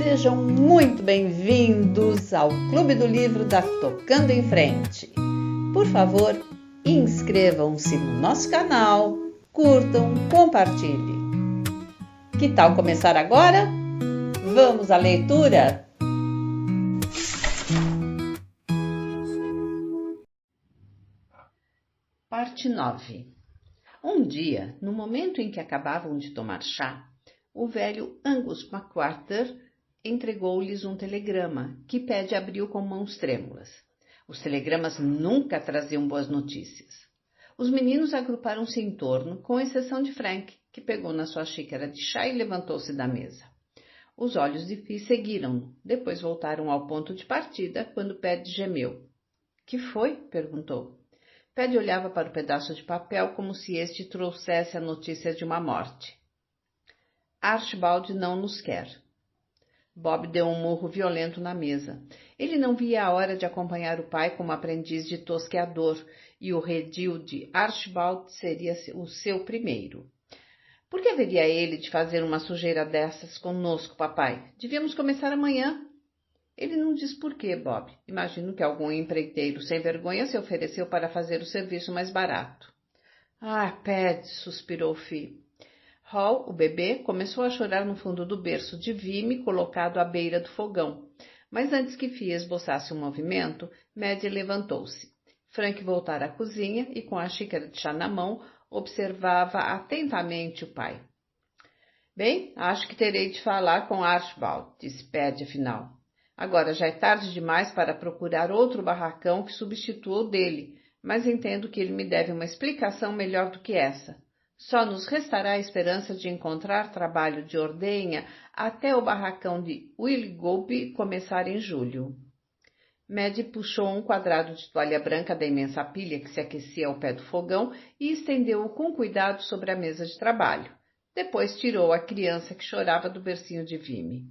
Sejam muito bem-vindos ao Clube do Livro da Tocando em Frente. Por favor, inscrevam-se no nosso canal, curtam, compartilhem. Que tal começar agora? Vamos à leitura? Parte 9. Um dia, no momento em que acabavam de tomar chá, o velho Angus McWhirter entregou-lhes um telegrama que Paddy abriu com mãos trêmulas. Os telegramas nunca traziam boas notícias. Os meninos agruparam-se em torno, com exceção de Frank, que pegou na sua xícara de chá e levantou-se da mesa. Os olhos de Fi seguiram-no, depois voltaram ao ponto de partida, quando Paddy gemeu. — Que foi? — perguntou. Paddy olhava para o pedaço de papel como se este trouxesse a notícia de uma morte. — Archibald não nos quer. Bob deu um murro violento na mesa. Ele não via a hora de acompanhar o pai como aprendiz de tosqueador, e o redil de Archibald seria o seu primeiro. Por que haveria ele de fazer uma sujeira dessas conosco, papai? Devíamos começar amanhã. Ele não diz por quê, Bob. Imagino que algum empreiteiro sem vergonha se ofereceu para fazer o serviço mais barato. Ah, Paddy, suspirou Fi. Hall, o bebê, começou a chorar no fundo do berço de Vimy colocado à beira do fogão. Mas antes que Fi esboçasse um movimento, Maddie levantou-se. Frank voltara à cozinha e, com a xícara de chá na mão, observava atentamente o pai. — Bem, acho que terei de falar com Archibald, disse Paddy afinal. Agora já é tarde demais para procurar outro barracão que substitua o dele, mas entendo que ele me deve uma explicação melhor do que essa. Só nos restará a esperança de encontrar trabalho de ordenha até o barracão de Willoughby começar em julho. Maddie puxou um quadrado de toalha branca da imensa pilha que se aquecia ao pé do fogão e estendeu-o com cuidado sobre a mesa de trabalho. Depois tirou a criança que chorava do bercinho de Vimy.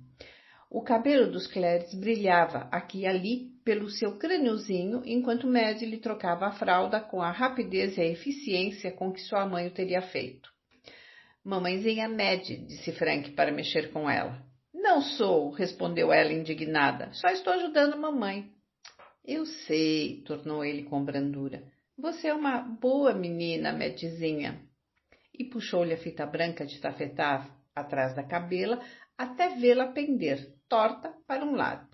O cabelo dos Clares brilhava aqui e ali pelo seu crâniozinho, enquanto Maddie lhe trocava a fralda com a rapidez e a eficiência com que sua mãe o teria feito. — Mamãezinha Maddie, disse Frank para mexer com ela. — Não sou, respondeu ela indignada. Só estou ajudando a mamãe. — Eu sei, tornou ele com brandura. Você é uma boa menina, Maddiezinha. E puxou-lhe a fita branca de tafetá atrás da cabela até vê-la pender, torta para um lado.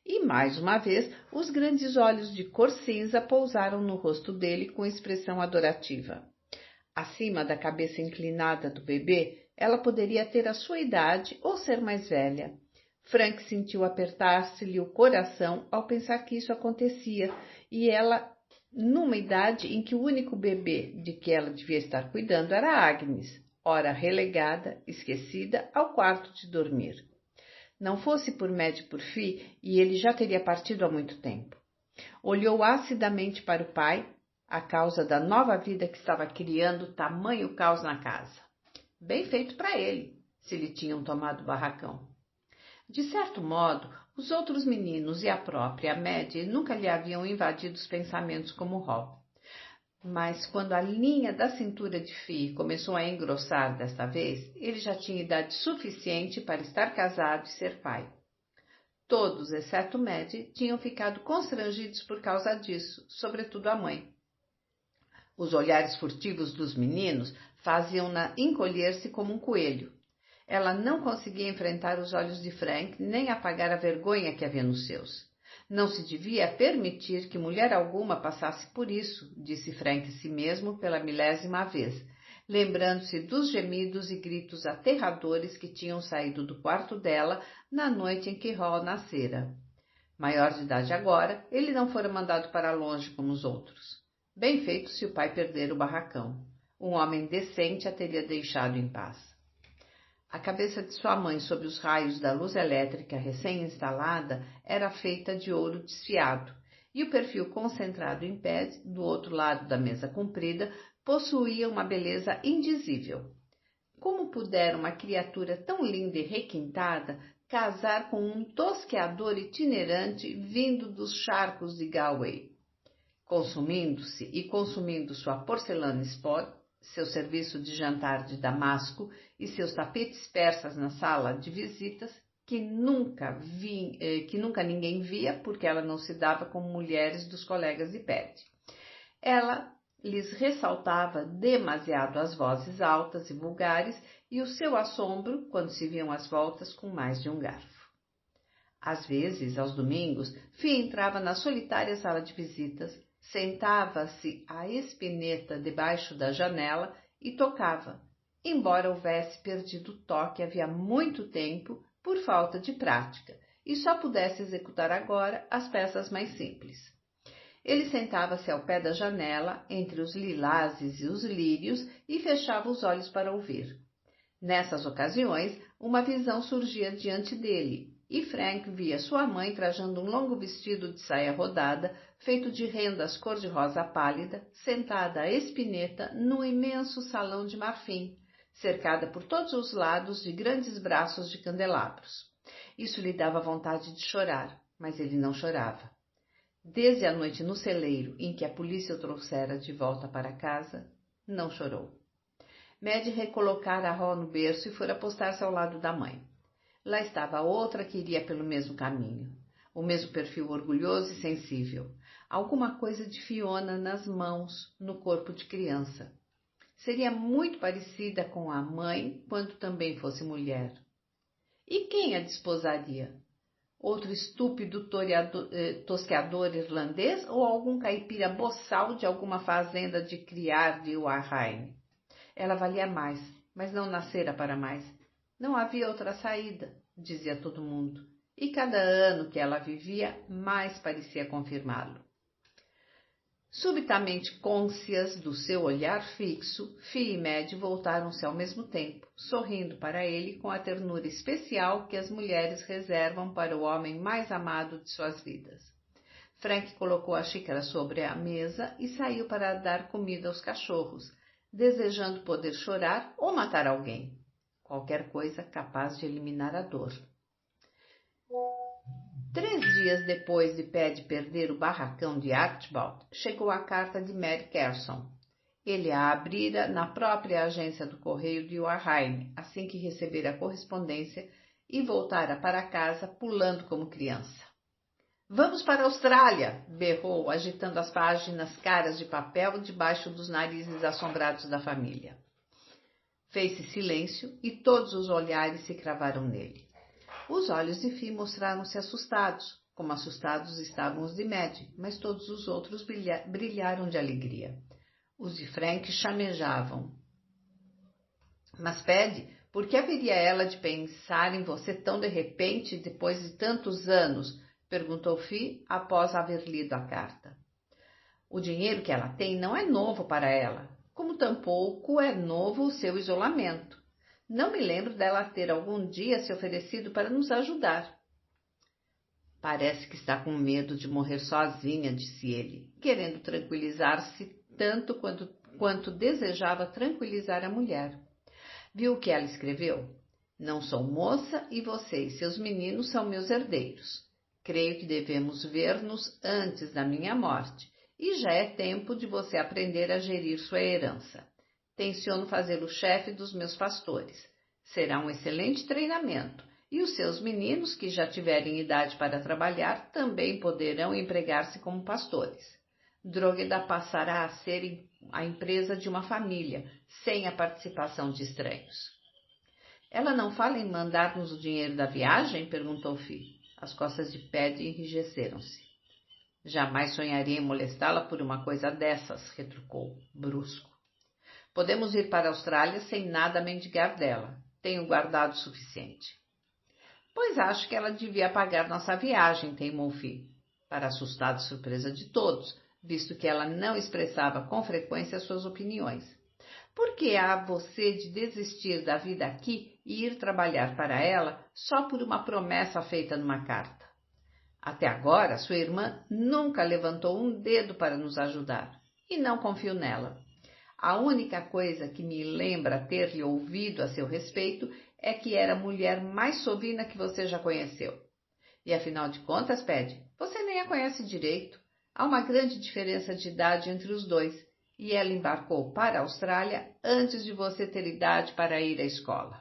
E, mais uma vez, os grandes olhos de cor cinza pousaram no rosto dele com expressão adorativa. Acima da cabeça inclinada do bebê, ela poderia ter a sua idade ou ser mais velha. Frank sentiu apertar-se-lhe o coração ao pensar que isso acontecia, e ela numa idade em que o único bebê de que ela devia estar cuidando era Agnes, ora relegada, esquecida, ao quarto de dormir. Não fosse por Maddie por Fi, e ele já teria partido há muito tempo. Olhou acidamente para o pai, a causa da nova vida que estava criando tamanho caos na casa. Bem feito para ele, se lhe tinham tomado o barracão. De certo modo, os outros meninos e a própria Maddie nunca lhe haviam invadido os pensamentos como Hall. Mas quando a linha da cintura de Fi começou a engrossar desta vez, ele já tinha idade suficiente para estar casado e ser pai. Todos, exceto Maddie, tinham ficado constrangidos por causa disso, sobretudo a mãe. Os olhares furtivos dos meninos faziam-na encolher-se como um coelho. Ela não conseguia enfrentar os olhos de Frank, nem apagar a vergonha que havia nos seus. Não se devia permitir que mulher alguma passasse por isso, disse Frank a si mesmo pela 1000ª vez, lembrando-se dos gemidos e gritos aterradores que tinham saído do quarto dela na noite em que Hall nascera. Maior de idade agora, ele não fora mandado para longe como os outros. Bem feito se o pai perder o barracão. Um homem decente a teria deixado em paz. A cabeça de sua mãe sob os raios da luz elétrica recém-instalada era feita de ouro desfiado, e o perfil concentrado em pé, do outro lado da mesa comprida, possuía uma beleza indizível. Como pudera uma criatura tão linda e requintada casar com um tosqueador itinerante vindo dos charcos de Galway? Consumindo-se e consumindo sua porcelana Spot, seu serviço de jantar de damasco e seus tapetes persas na sala de visitas, que nunca ninguém via, porque ela não se dava com mulheres dos colegas de Paddy. Ela lhes ressaltava demasiado as vozes altas e vulgares e o seu assombro quando se viam às voltas com mais de um garfo. Às vezes, aos domingos, Fia entrava na solitária sala de visitas, sentava-se à espineta debaixo da janela e tocava, embora houvesse perdido o toque havia muito tempo por falta de prática e só pudesse executar agora as peças mais simples. Ele sentava-se ao pé da janela, entre os lilazes e os lírios, e fechava os olhos para ouvir. Nessas ocasiões, uma visão surgia diante dele, e Frank via sua mãe trajando um longo vestido de saia rodada, feito de rendas cor-de-rosa pálida, sentada à espineta no imenso salão de marfim, cercada por todos os lados de grandes braços de candelabros. Isso lhe dava vontade de chorar, mas ele não chorava. Desde a noite no celeiro em que a polícia o trouxera de volta para casa, não chorou. Maddie recolocara Ro no berço e fora postar-se ao lado da mãe. Lá estava outra que iria pelo mesmo caminho, o mesmo perfil orgulhoso e sensível. Alguma coisa de Fiona nas mãos, no corpo de criança. Seria muito parecida com a mãe quando também fosse mulher. E quem a desposaria? Outro estúpido tosqueador irlandês ou algum caipira boçal de alguma fazenda de criar de Warheim? Ela valia mais, mas não nascera para mais. Não havia outra saída, dizia todo mundo, e cada ano que ela vivia, mais parecia confirmá-lo. Subitamente cônscias do seu olhar fixo, Fia e Maddie voltaram-se ao mesmo tempo, sorrindo para ele com a ternura especial que as mulheres reservam para o homem mais amado de suas vidas. Frank colocou a xícara sobre a mesa e saiu para dar comida aos cachorros, desejando poder chorar ou matar alguém. Qualquer coisa capaz de eliminar a dor. 3 dias depois de Paddy perder o barracão de Archibald, chegou a carta de Mary Carson. Ele a abrira na própria agência do correio de Warheim, assim que recebera a correspondência, e voltara para casa pulando como criança. Vamos para a Austrália! Berrou, agitando as páginas caras de papel debaixo dos narizes assombrados da família. Fez-se silêncio e todos os olhares se cravaram nele. Os olhos de Fia mostraram-se assustados, como assustados estavam os de Maddie, mas todos os outros brilharam de alegria. Os de Frank chamejavam. Mas Paddy, por que haveria ela de pensar em você tão de repente, depois de tantos anos? Perguntou Fia após haver lido a carta. O dinheiro que ela tem não é novo para ela, como tampouco é novo o seu isolamento. Não me lembro dela ter algum dia se oferecido para nos ajudar. Parece que está com medo de morrer sozinha, disse ele, querendo tranquilizar-se tanto quanto desejava tranquilizar a mulher. Viu o que ela escreveu? Não sou moça e você e seus meninos são meus herdeiros. Creio que devemos ver-nos antes da minha morte, e já é tempo de você aprender a gerir sua herança. Tenciono fazê-lo chefe dos meus pastores. Será um excelente treinamento, e os seus meninos, que já tiverem idade para trabalhar, também poderão empregar-se como pastores. Drogheda passará a ser a empresa de uma família, sem a participação de estranhos. Ela não fala em mandar-nos o dinheiro da viagem? Perguntou Fia. As costas de Paddy enrijeceram-se. Jamais sonharia em molestá-la por uma coisa dessas, retrucou, brusco. Podemos ir para a Austrália sem nada mendigar dela. Tenho guardado o suficiente. Pois acho que ela devia pagar nossa viagem, teimou Fia, para assustada e surpresa de todos, visto que ela não expressava com frequência suas opiniões. Por que há você de desistir da vida aqui e ir trabalhar para ela só por uma promessa feita numa carta? Até agora, sua irmã nunca levantou um dedo para nos ajudar, e não confio nela. A única coisa que me lembra ter-lhe ouvido a seu respeito é que era a mulher mais sovina que você já conheceu. E afinal de contas, Paddy, você nem a conhece direito. Há uma grande diferença de idade entre os dois, e ela embarcou para a Austrália antes de você ter idade para ir à escola.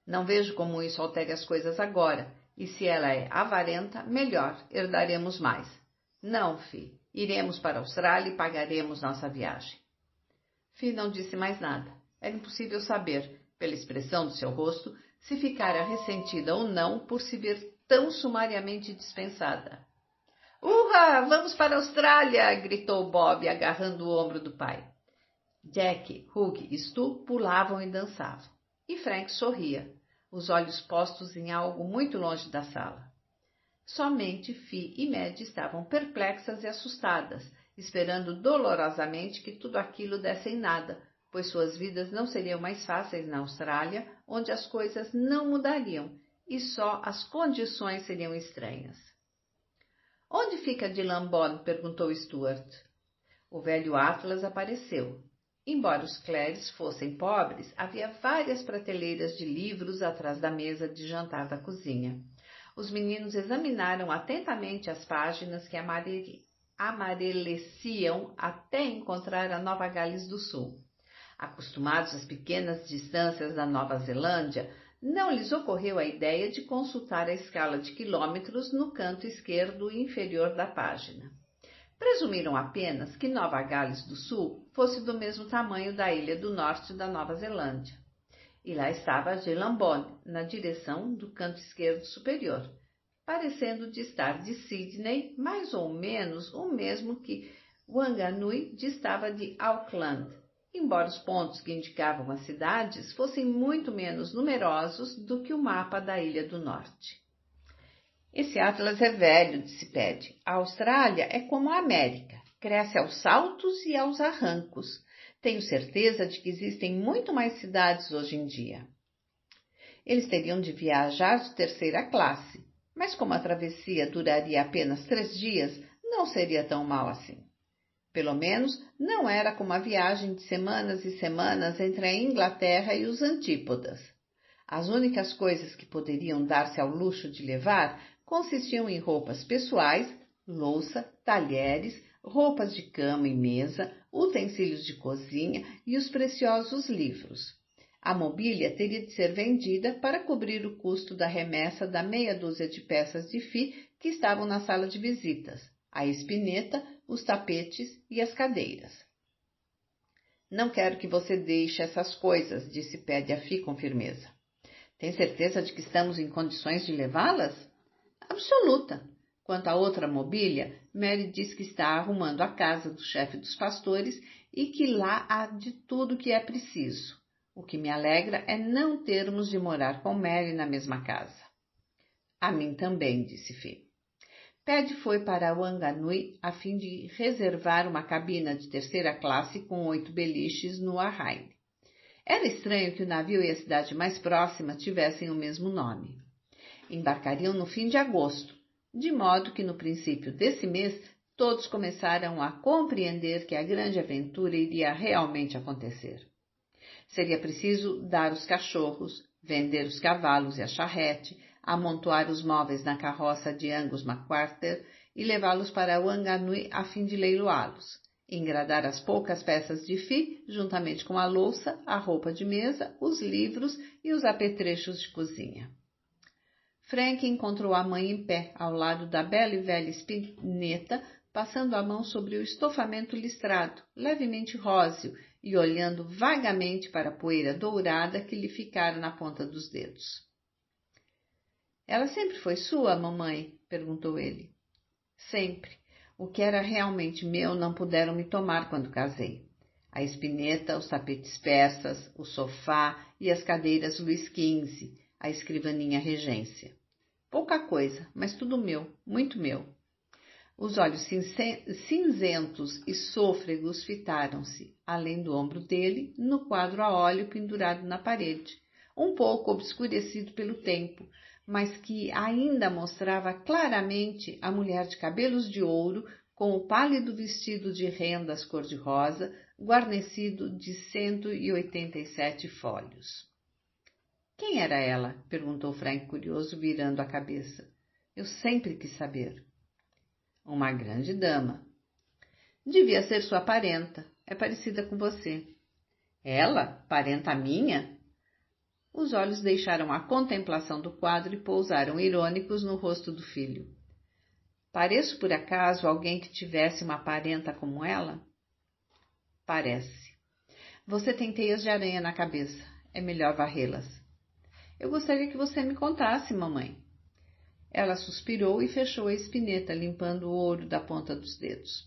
Não vejo como isso altere as coisas agora, e se ela é avarenta, melhor, herdaremos mais. Não, Fi, iremos para a Austrália e pagaremos nossa viagem. Fi não disse mais nada. Era impossível saber, pela expressão do seu rosto, se ficara ressentida ou não por se ver tão sumariamente dispensada. Urra! Vamos para a Austrália! Gritou Bob, agarrando o ombro do pai. Jack, Hugh e Stu pulavam e dançavam. E Frank sorria, os olhos postos em algo muito longe da sala. Somente Fi e Mad estavam perplexas e assustadas, esperando dolorosamente que tudo aquilo desse em nada, pois suas vidas não seriam mais fáceis na Austrália, onde as coisas não mudariam e só as condições seriam estranhas. Onde fica Dillambone? Perguntou Stuart. O velho Atlas apareceu. Embora os Clares fossem pobres, havia várias prateleiras de livros atrás da mesa de jantar da cozinha. Os meninos examinaram atentamente as páginas que amareleciam até encontrar a Nova Gales do Sul. Acostumados às pequenas distâncias da Nova Zelândia, não lhes ocorreu a ideia de consultar a escala de quilômetros no canto esquerdo inferior da página. Presumiram apenas que Nova Gales do Sul fosse do mesmo tamanho da ilha do norte da Nova Zelândia. E lá estava Dillambone, na direção do canto esquerdo superior, parecendo distar de Sydney mais ou menos o mesmo que Wanganui distava de Auckland, embora os pontos que indicavam as cidades fossem muito menos numerosos do que o mapa da Ilha do Norte. Esse atlas é velho, disse Paddy. A Austrália é como a América, cresce aos saltos e aos arrancos. Tenho certeza de que existem muito mais cidades hoje em dia. Eles teriam de viajar de terceira classe, mas como a travessia duraria apenas 3 dias, não seria tão mal assim. Pelo menos não era como a viagem de semanas e semanas entre a Inglaterra e os Antípodas. As únicas coisas que poderiam dar-se ao luxo de levar consistiam em roupas pessoais, louça, talheres, roupas de cama e mesa, utensílios de cozinha e os preciosos livros. A mobília teria de ser vendida para cobrir o custo da remessa da meia dúzia de peças de Fi que estavam na sala de visitas, a espineta, os tapetes e as cadeiras. Não quero que você deixe essas coisas, disse Paddy a Fi com firmeza. Tem certeza de que estamos em condições de levá-las? Absoluta. Quanto à outra mobília, Mary diz que está arrumando a casa do chefe dos pastores e que lá há de tudo que é preciso. O que me alegra é não termos de morar com Mary na mesma casa. A mim também, disse Fi. Paddy foi para Wanganui a fim de reservar uma cabina de terceira classe com 8 beliches no Arraine. Era estranho que o navio e a cidade mais próxima tivessem o mesmo nome. Embarcariam no fim de agosto, de modo que no princípio desse mês todos começaram a compreender que a grande aventura iria realmente acontecer. Seria preciso dar os cachorros, vender os cavalos e a charrete, amontoar os móveis na carroça de Angus MacArthur e levá-los para Wanganui a fim de leiloá-los, engradar as poucas peças de Fi, juntamente com a louça, a roupa de mesa, os livros e os apetrechos de cozinha. Frank encontrou a mãe em pé, ao lado da bela e velha espineta, passando a mão sobre o estofamento listrado, levemente róseo, e olhando vagamente para a poeira dourada que lhe ficara na ponta dos dedos. Ela sempre foi sua, mamãe? Perguntou ele. Sempre. O que era realmente meu não puderam me tomar quando casei. A espineta, os tapetes persas, o sofá e as cadeiras Luís XV, a escrivaninha regência. Pouca coisa, mas tudo meu, muito meu. Os olhos cinzentos e sôfregos fitaram-se, além do ombro dele, no quadro a óleo pendurado na parede, um pouco obscurecido pelo tempo, mas que ainda mostrava claramente a mulher de cabelos de ouro com o pálido vestido de rendas cor-de-rosa, guarnecido de 187 folhos. Quem era ela? Perguntou Frank curioso, virando a cabeça. Eu sempre quis saber. Uma grande dama. Devia ser sua parenta. É parecida com você. Ela? Parenta minha? Os olhos deixaram a contemplação do quadro e pousaram irônicos no rosto do filho. Pareço, por acaso, alguém que tivesse uma parenta como ela? Parece. Você tem teias de aranha na cabeça. É melhor varrê-las. Eu gostaria que você me contasse, mamãe. Ela suspirou e fechou a espineta, limpando o ouro da ponta dos dedos.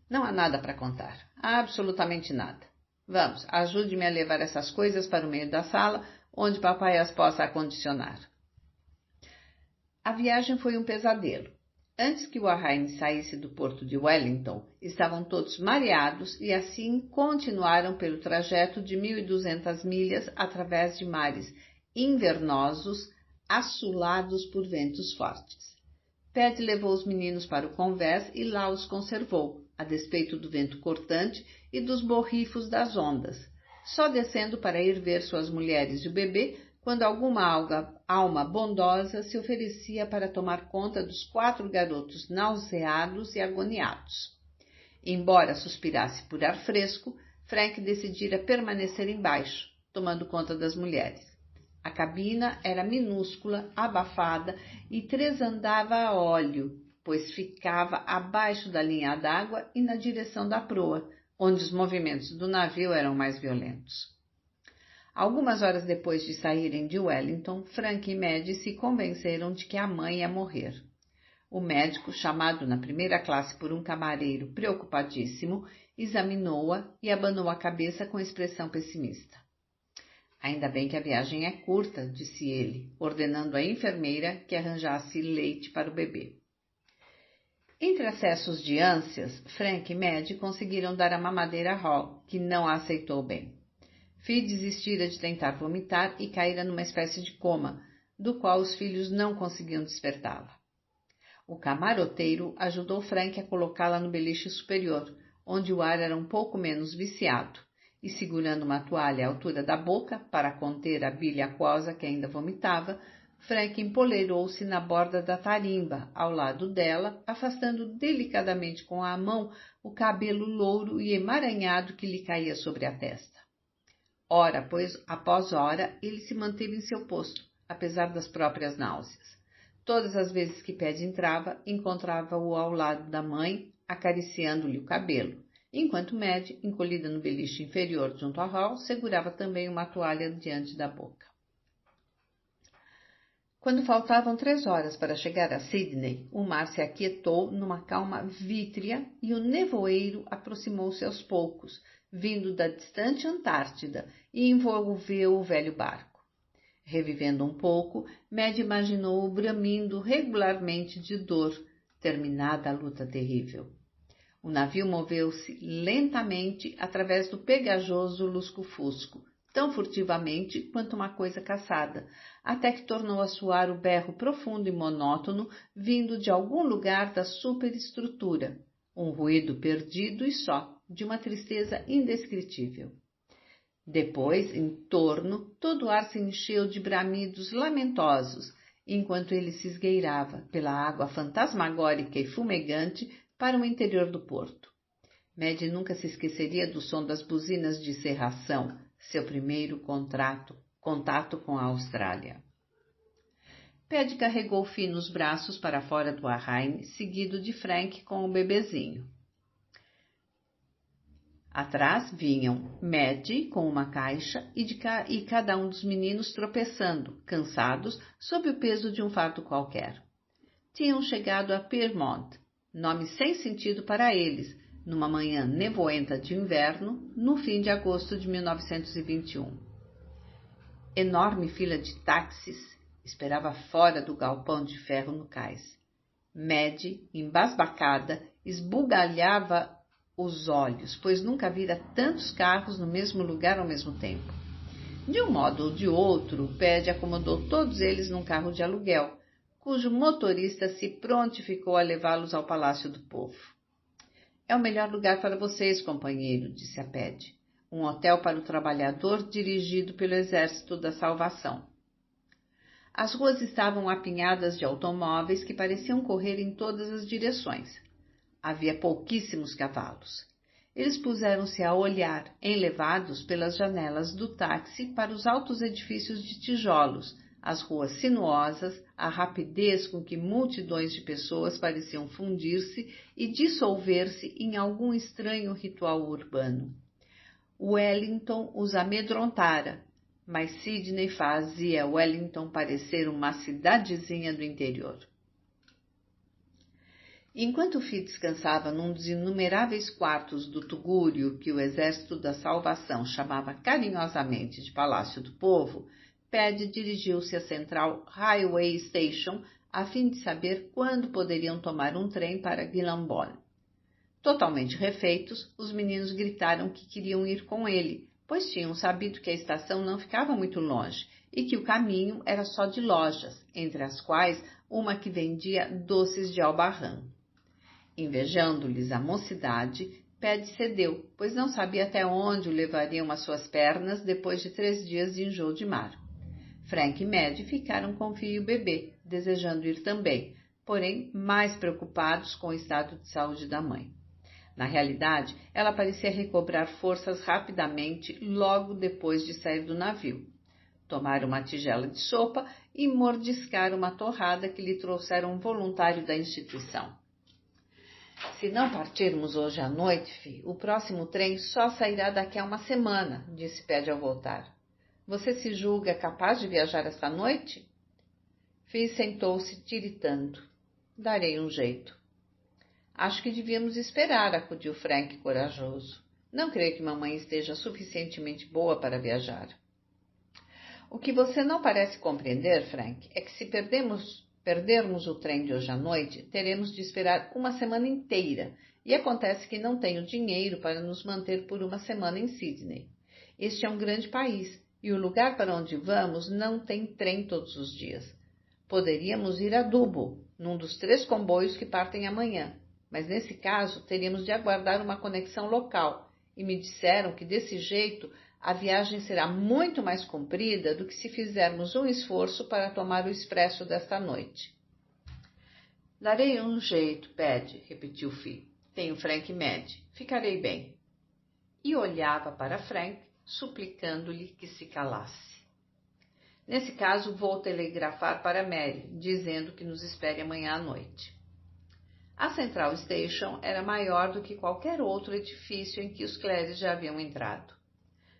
Não há nada para contar. Absolutamente nada. Vamos, ajude-me a levar essas coisas para o meio da sala, onde papai as possa acondicionar. A viagem foi um pesadelo. Antes que o Arraine saísse do porto de Wellington, estavam todos mareados e assim continuaram pelo trajeto de 1.200 milhas através de mares invernosos, açulados por ventos fortes. Paddy levou os meninos para o convés e lá os conservou, a despeito do vento cortante e dos borrifos das ondas, só descendo para ir ver suas mulheres e o bebê quando alguma alma bondosa se oferecia para tomar conta dos 4 garotos nauseados e agoniados. Embora suspirasse por ar fresco, Frank decidira permanecer embaixo, tomando conta das mulheres. A cabina era minúscula, abafada e tresandava a óleo, pois ficava abaixo da linha d'água e na direção da proa, onde os movimentos do navio eram mais violentos. Algumas horas depois de saírem de Wellington, Frank e Maddie se convenceram de que a mãe ia morrer. O médico, chamado na primeira classe por um camareiro preocupadíssimo, examinou-a e abanou a cabeça com expressão pessimista. Ainda bem que a viagem é curta, disse ele, ordenando à enfermeira que arranjasse leite para o bebê. Entre acessos de ânsias, Frank e Maddie conseguiram dar a mamadeira a Hall, que não a aceitou bem. Fi desistira de tentar vomitar e caíra numa espécie de coma, do qual os filhos não conseguiam despertá-la. O camaroteiro ajudou Frank a colocá-la no beliche superior, onde o ar era um pouco menos viciado, e segurando uma toalha à altura da boca para conter a bile aquosa que ainda vomitava, Frank empoleirou-se na borda da tarimba, ao lado dela, afastando delicadamente com a mão o cabelo louro e emaranhado que lhe caía sobre a testa. Hora após hora, ele se manteve em seu posto, apesar das próprias náuseas. Todas as vezes que Paddy entrava, encontrava-o ao lado da mãe, acariciando-lhe o cabelo, enquanto Maddie, encolhida no beliche inferior junto a Hall, segurava também uma toalha diante da boca. Quando faltavam 3 horas para chegar a Sydney, o mar se aquietou numa calma vítrea e o nevoeiro aproximou-se aos poucos, vindo da distante Antártida, e envolveu o velho barco. Revivendo um pouco, Maddie imaginou-o bramindo regularmente de dor, terminada a luta terrível. O navio moveu-se lentamente através do pegajoso lusco-fusco, tão furtivamente quanto uma coisa caçada, até que tornou a soar o berro profundo e monótono vindo de algum lugar da superestrutura, um ruído perdido e só, de uma tristeza indescritível. Depois, em torno, todo o ar se encheu de bramidos lamentosos, enquanto ele se esgueirava pela água fantasmagórica e fumegante para o interior do porto. Maddie nunca se esqueceria do som das buzinas de serração, seu primeiro contato com a Austrália. Paddy carregou Fi nos braços para fora do Arraine, seguido de Frank com o bebezinho. Atrás vinham Maddie com uma caixa e cada um dos meninos tropeçando, cansados, sob o peso de um fardo qualquer. Tinham chegado a Pyrmont, nome sem sentido para eles, numa manhã nevoenta de inverno, no fim de agosto de 1921. Enorme fila de táxis esperava fora do galpão de ferro no cais. Maddie, embasbacada, esbugalhava os olhos, pois nunca vira tantos carros no mesmo lugar ao mesmo tempo. De um modo ou de outro, Paddy acomodou todos eles num carro de aluguel, cujo motorista se prontificou a levá-los ao Palácio do Povo. É o melhor lugar para vocês, companheiro, disse a Paddy. Um hotel para o trabalhador dirigido pelo Exército da Salvação. As ruas estavam apinhadas de automóveis que pareciam correr em todas as direções. Havia pouquíssimos cavalos. Eles puseram-se a olhar, enlevados pelas janelas do táxi para os altos edifícios de tijolos, as ruas sinuosas, a rapidez com que multidões de pessoas pareciam fundir-se e dissolver-se em algum estranho ritual urbano. Wellington os amedrontara, mas Sydney fazia Wellington parecer uma cidadezinha do interior. Enquanto Fi descansava num dos inumeráveis quartos do tugúrio que o Exército da Salvação chamava carinhosamente de Palácio do Povo, Paddy dirigiu-se à Central Railway Station a fim de saber quando poderiam tomar um trem para Gillingborough. Totalmente refeitos, os meninos gritaram que queriam ir com ele, pois tinham sabido que a estação não ficava muito longe e que o caminho era só de lojas, entre as quais uma que vendia doces de albarrã. Invejando-lhes a mocidade, Paddy cedeu, pois não sabia até onde o levariam as suas pernas depois de 3 dias de enjoo de mar. Frank e Maddie ficaram com o filho e o bebê, desejando ir também, porém mais preocupados com o estado de saúde da mãe. Na realidade, ela parecia recobrar forças rapidamente logo depois de sair do navio. Tomaram uma tigela de sopa e mordiscaram uma torrada que lhe trouxera um voluntário da instituição. Se não partirmos hoje à noite, Fi, o próximo trem só sairá daqui a uma semana, disse Paddy ao voltar. Você se julga capaz de viajar esta noite? Fi sentou-se tiritando. Darei um jeito. Acho que devíamos esperar, acudiu Frank corajoso. Não creio que mamãe esteja suficientemente boa para viajar. O que você não parece compreender, Frank, é que se perdermos o trem de hoje à noite, teremos de esperar uma semana inteira, e acontece que não tenho dinheiro para nos manter por uma semana em Sydney. Este é um grande país, e o lugar para onde vamos não tem trem todos os dias. Poderíamos ir a Dubbo, num dos 3 comboios que partem amanhã, mas nesse caso teríamos de aguardar uma conexão local, e me disseram que desse jeito a viagem será muito mais comprida do que se fizermos um esforço para tomar o expresso desta noite. Darei um jeito, Paddy, repetiu Fi. Tenho Frank e Maddie. Ficarei bem. E olhava para Frank, suplicando-lhe que se calasse. Nesse caso, vou telegrafar para Mary, dizendo que nos espere amanhã à noite. A Central Station era maior do que qualquer outro edifício em que os Clares já haviam entrado.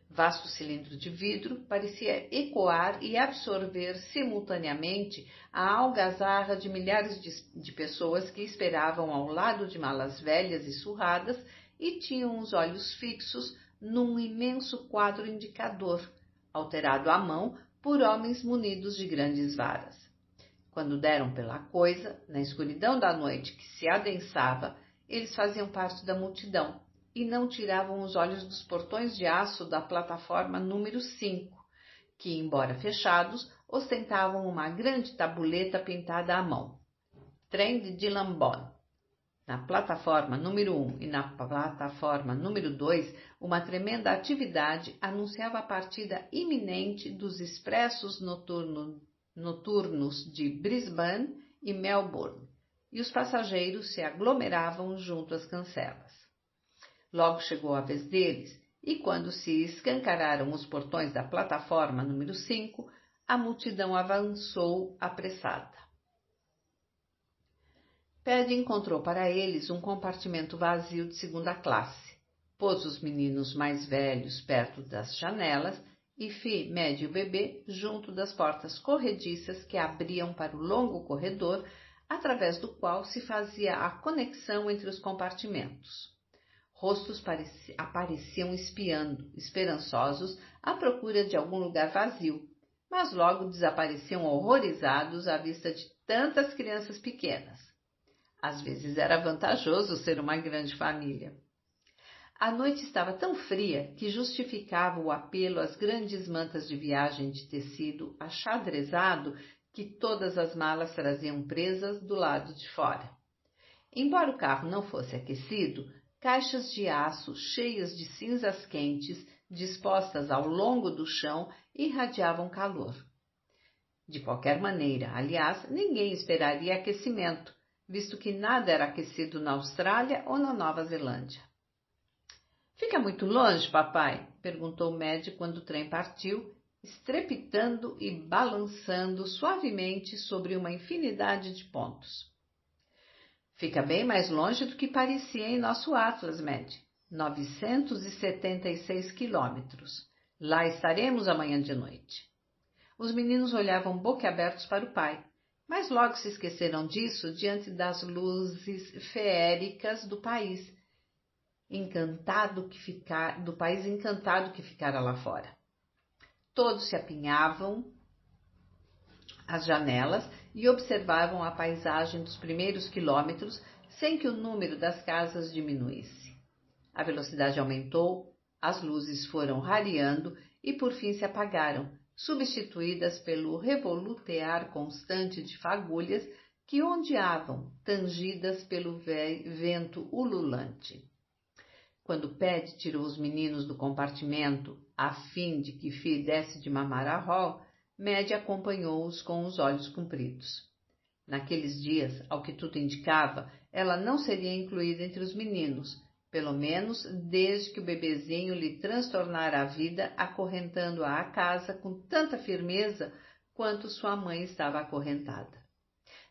Vasto cilindro de vidro parecia ecoar e absorver simultaneamente a algazarra de milhares de pessoas que esperavam ao lado de malas velhas e surradas e tinham os olhos fixos num imenso quadro indicador, alterado à mão por homens munidos de grandes varas. Quando deram pela coisa, na escuridão da noite que se adensava, eles faziam parte da multidão e não tiravam os olhos dos portões de aço da plataforma número 5, que, embora fechados, ostentavam uma grande tabuleta pintada à mão. Trem de Gillingborough. Na plataforma número 1 e na plataforma número 2, uma tremenda atividade anunciava a partida iminente dos expressos noturnos de Brisbane e Melbourne, e os passageiros se aglomeravam junto às cancelas. Logo chegou a vez deles, e quando se escancararam os portões da plataforma número 5, a multidão avançou apressada. Paddy encontrou para eles um compartimento vazio de 2ª classe, pôs os meninos mais velhos perto das janelas e Fi, Maddie e o bebê junto das portas corrediças que abriam para o longo corredor, através do qual se fazia a conexão entre os compartimentos. Rostos apareciam espiando, esperançosos, à procura de algum lugar vazio, mas logo desapareciam horrorizados à vista de tantas crianças pequenas. Às vezes era vantajoso ser uma grande família. A noite estava tão fria que justificava o apelo às grandes mantas de viagem de tecido achadrezado que todas as malas traziam presas do lado de fora. Embora o carro não fosse aquecido, caixas de aço cheias de cinzas quentes, dispostas ao longo do chão, irradiavam calor. De qualquer maneira, aliás, ninguém esperaria aquecimento, visto que nada era aquecido na Austrália ou na Nova Zelândia. Fica muito longe, papai? Perguntou Mad quando o trem partiu, estrepitando e balançando suavemente sobre uma infinidade de pontos. Fica bem mais longe do que parecia em nosso atlas, Mad. 976 quilômetros. Lá estaremos amanhã de noite. Os meninos olhavam boquiabertos para o pai, mas logo se esqueceram disso diante das luzes feéricas do país encantado que ficara lá fora. Todos se apinhavam às janelas e observavam a paisagem dos primeiros quilômetros sem que o número das casas diminuísse. A velocidade aumentou, as luzes foram rareando e por fim se apagaram, substituídas pelo revolutear constante de fagulhas que ondeavam, tangidas pelo vento ululante. Quando Ped tirou os meninos do compartimento, a fim de que Fi desse de mamar a Hall, Mad acompanhou-os com os olhos compridos. Naqueles dias, ao que tudo indicava, ela não seria incluída entre os meninos, pelo menos desde que o bebezinho lhe transtornara a vida acorrentando-a à casa com tanta firmeza quanto sua mãe estava acorrentada.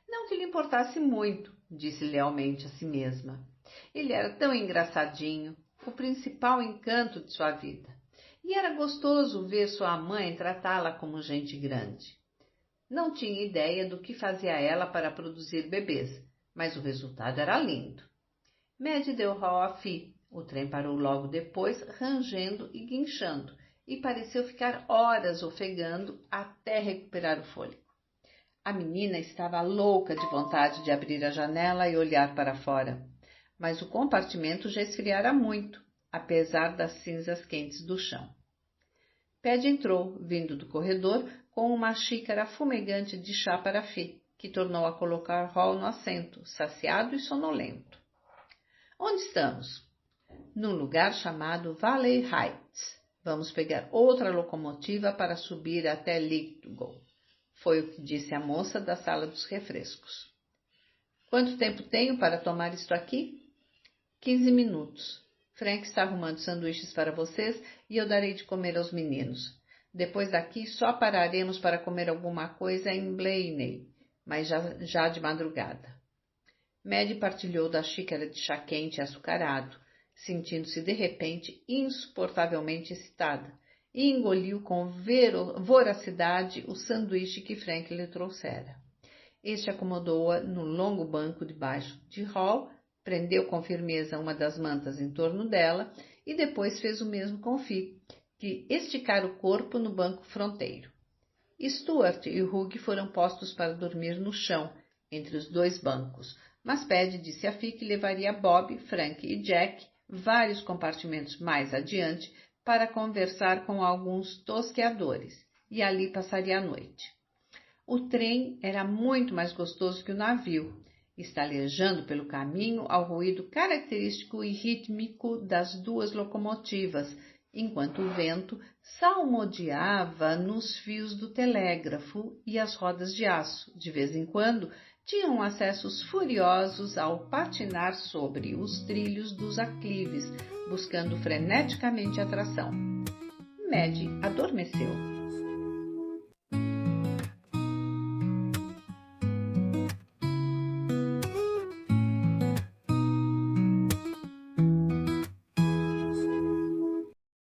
Não que lhe importasse muito, disse lealmente a si mesma. Ele era tão engraçadinho, o principal encanto de sua vida. E era gostoso ver sua mãe tratá-la como gente grande. Não tinha ideia do que fazia ela para produzir bebês, mas o resultado era lindo. Mad deu Hall a Fi. O trem parou logo depois, rangendo e guinchando, e pareceu ficar horas ofegando até recuperar o fôlego. A menina estava louca de vontade de abrir a janela e olhar para fora, mas o compartimento já esfriara muito, apesar das cinzas quentes do chão. Ped entrou, vindo do corredor, com uma xícara fumegante de chá para Fi, que tornou a colocar Hall no assento, saciado e sonolento. Onde estamos? Num lugar chamado Valley Heights. Vamos pegar outra locomotiva para subir até Lithgow. Foi o que disse a moça da sala dos refrescos. Quanto tempo tenho para tomar isto aqui? 15 minutos. Frank está arrumando sanduíches para vocês e eu darei de comer aos meninos. Depois daqui só pararemos para comer alguma coisa em Blaney, mas já de madrugada. Mad partilhou da xícara de chá quente e açucarado, sentindo-se de repente insuportavelmente excitada, e engoliu com voracidade o sanduíche que Frank lhe trouxera. Este acomodou-a no longo banco debaixo de Hall, prendeu com firmeza uma das mantas em torno dela e depois fez o mesmo com Fi, que esticara o corpo no banco fronteiro. Stuart e Hugh foram postos para dormir no chão, entre os dois bancos, mas Ped disse a Fi que levaria Bob, Frank e Jack vários compartimentos mais adiante para conversar com alguns tosqueadores, e ali passaria a noite. O trem era muito mais gostoso que o navio, estalejando pelo caminho ao ruído característico e rítmico das duas locomotivas, enquanto o vento salmodiava nos fios do telégrafo e as rodas de aço, de vez em quando, tinham acessos furiosos ao patinar sobre os trilhos dos aclives, buscando freneticamente atração. Mad adormeceu.